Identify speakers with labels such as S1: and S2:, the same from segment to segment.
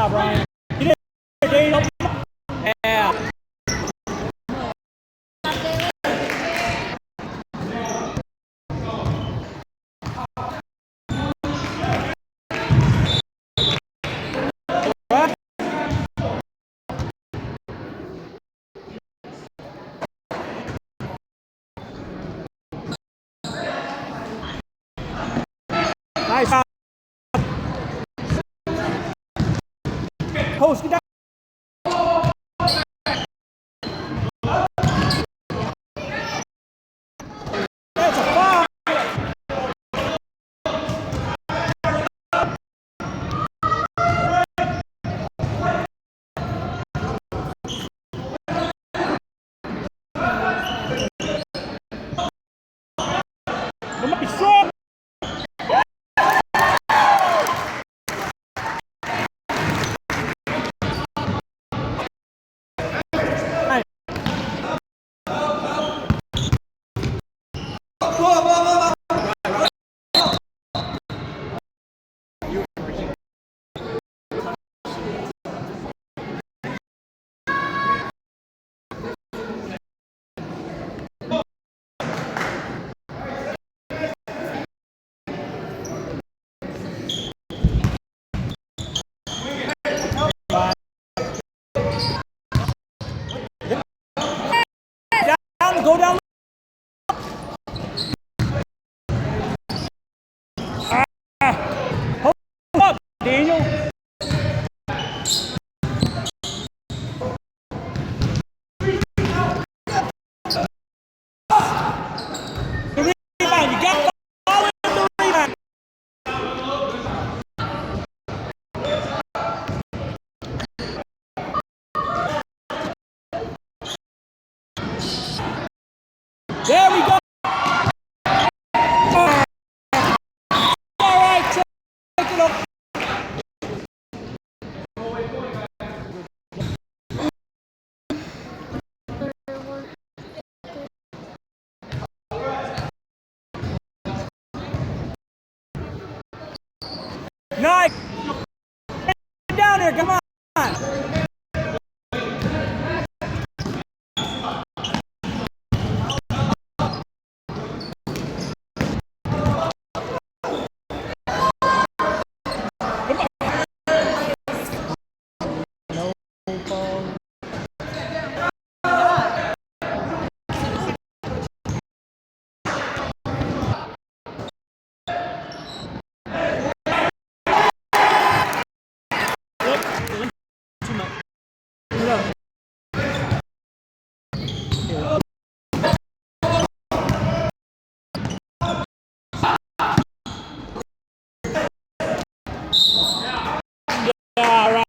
S1: Brian. He did Daniel. Yeah. Nice. Post, get down. That's a foul. It might be strong. Down, go down. Hold up, Daniel. The rebound, you got to follow the rebound. There we go. All right, take it up. Nice. Get down here, come on. All right.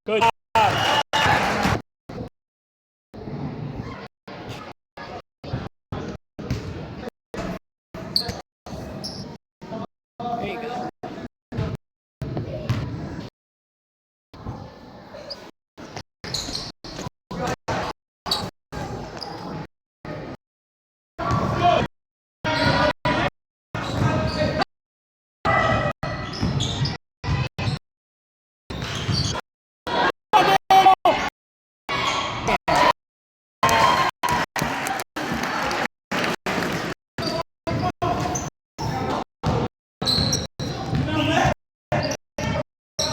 S1: Good job. There you go.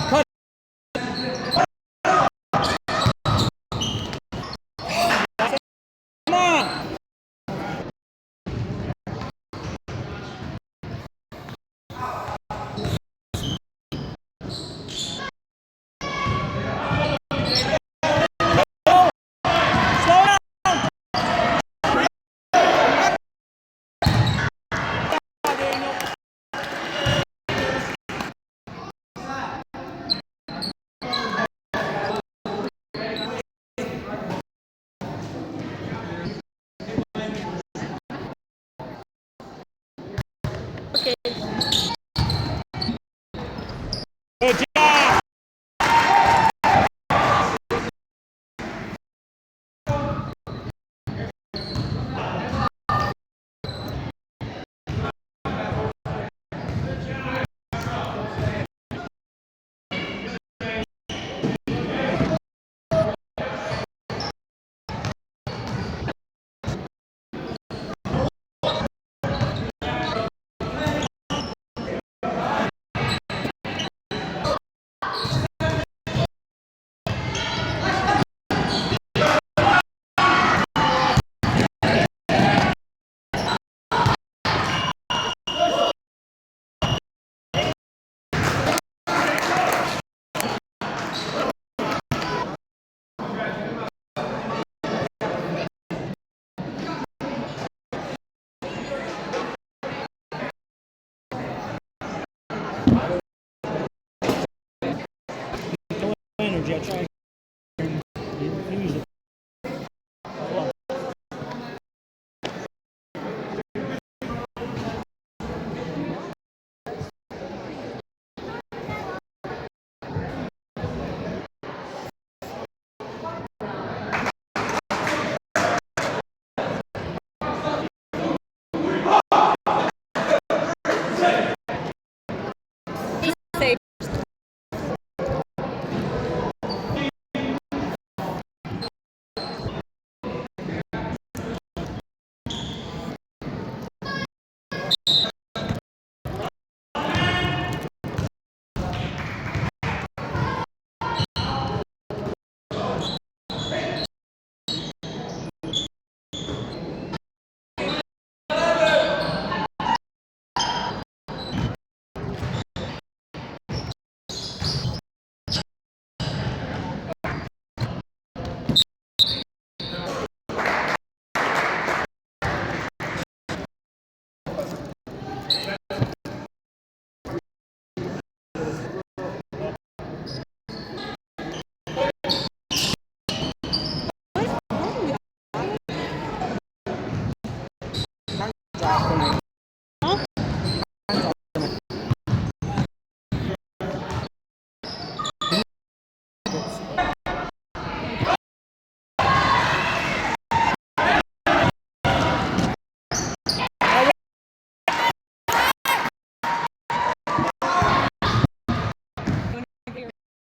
S1: Cut. Come on. Slow down.
S2: Okay.
S1: challenge yet. Try and use it.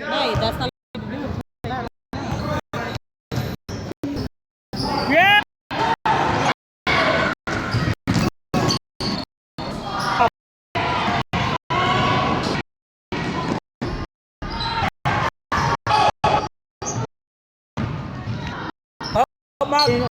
S2: नाही that's not
S1: Yeah! Come on.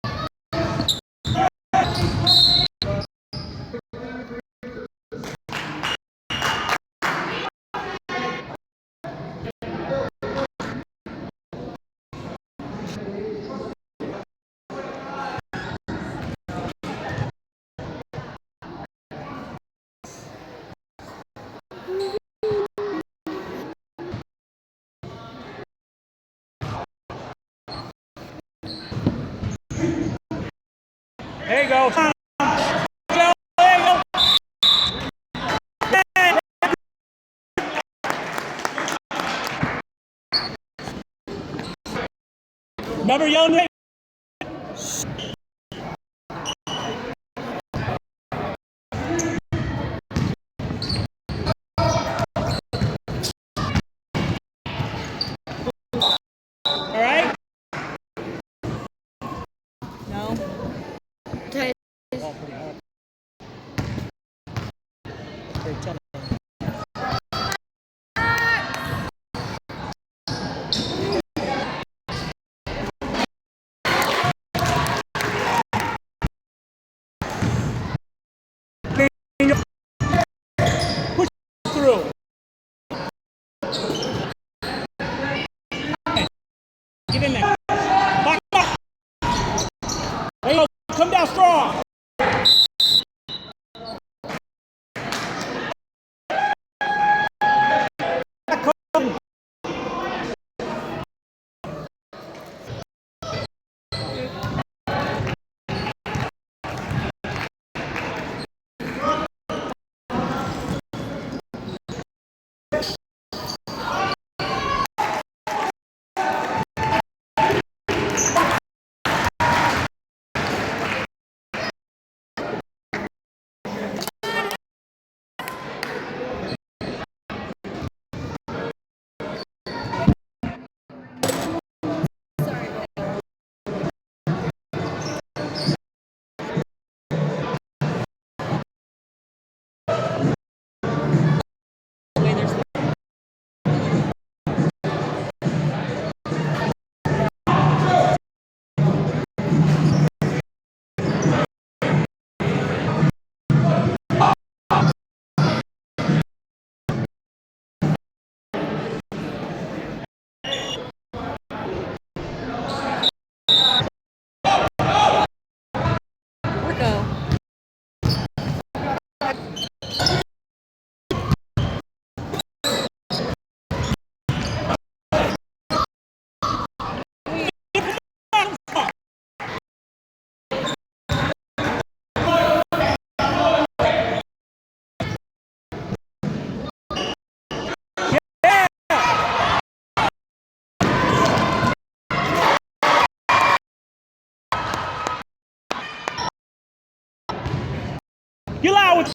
S1: There you go. There you go. Remember yelling at all right?
S2: no.
S1: Oh, pretty hard. Very tough. You loud with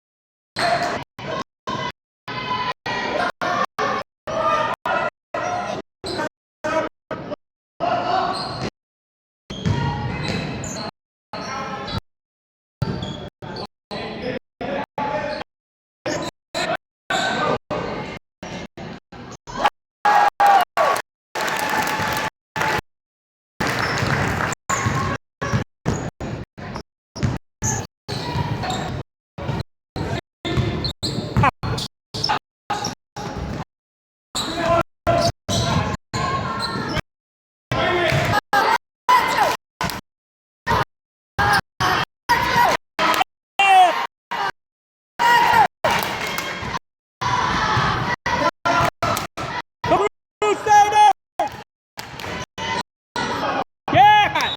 S1: Crusader! Yeah!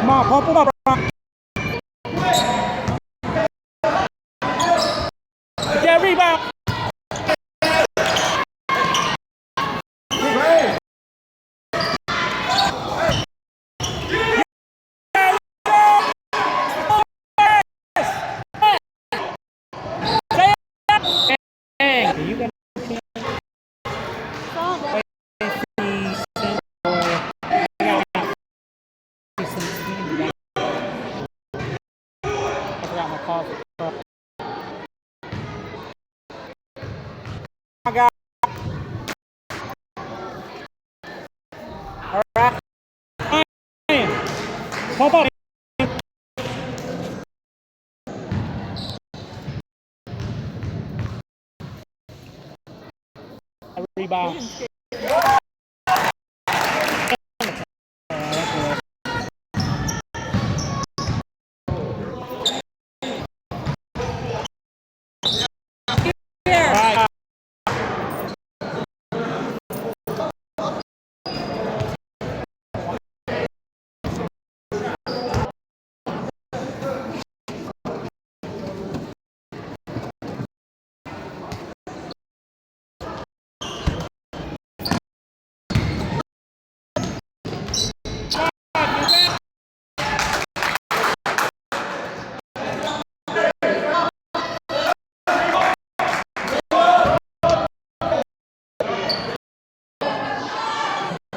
S1: Come on, pump him up, Ron. Get that rebound. Dang, you got I forgot my coffee. I got all right. Pump up. Rebound.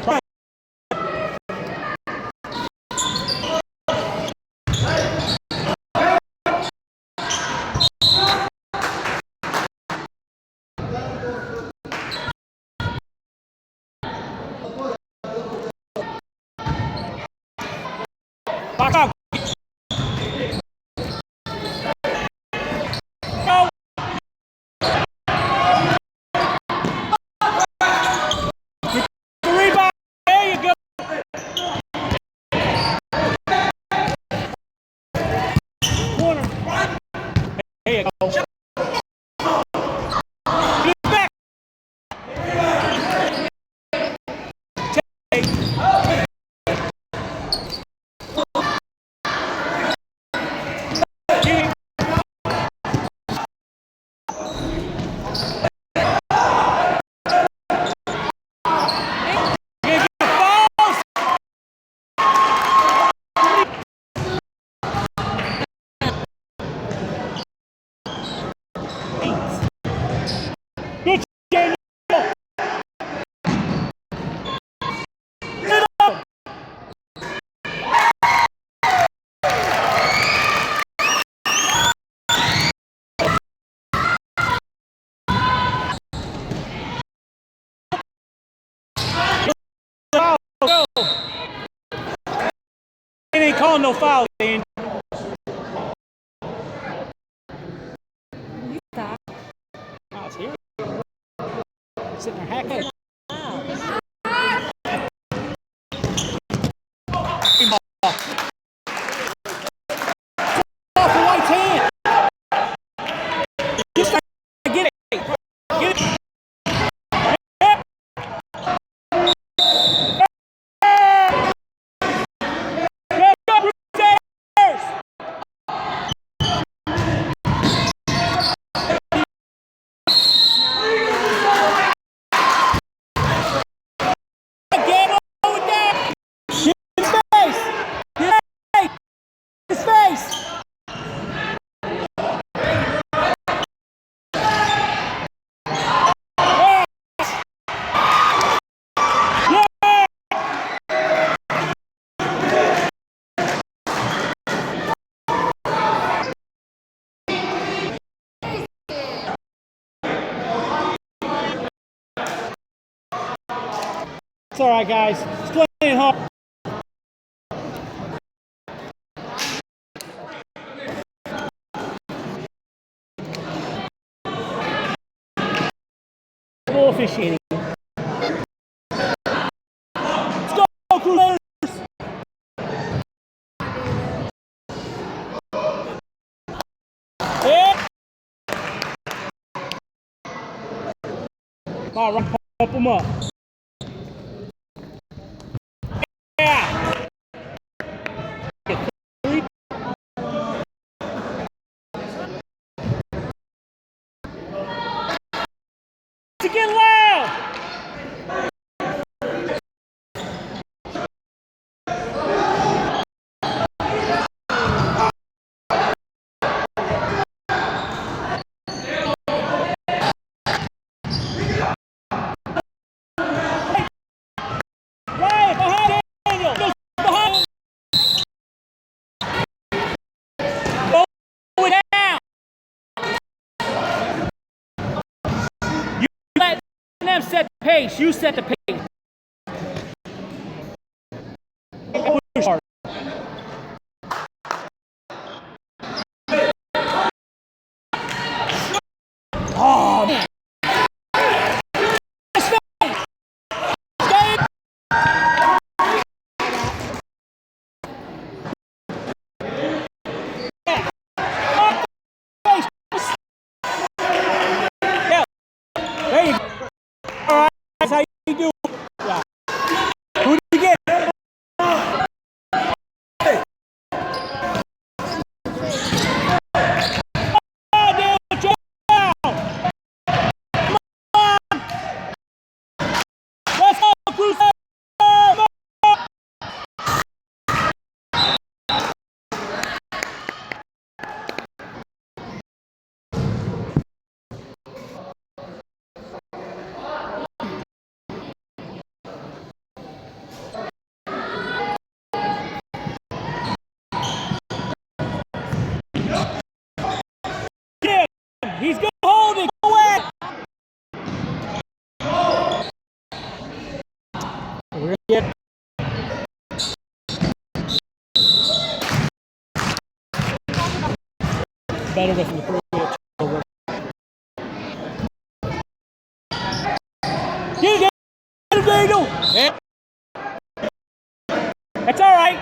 S1: Right. Back up. Go. The rebound. There you go. Corner. There you go. Get back. Take. Get. Get calling no foul, Dean.
S2: Stop.
S1: Oh, it's here. Sitting there hacking. Off the right hand. Just try to get it. Get it. Yep. Let's go, Crusaders! Get over there! Get his face! Get his face! It's all right, guys. It's playing hard. Ball officiating. Let's go, Crusaders! Yeah. All right, pump them up. Yeah. To get loud. Right behind Daniel. Behind. Go it down. You let them set the pace. You set the pace. Push hard. Oh, man. There you go. All right, that's how you do it. Yeah. Who did you get? Oh, Daniel, check it out. Come on. Let's go, Crusaders. Come on. Get him. He's going to hold it. Go away. We're going to get better with the first pitch. Get it, Daniel. Yeah. That's all right.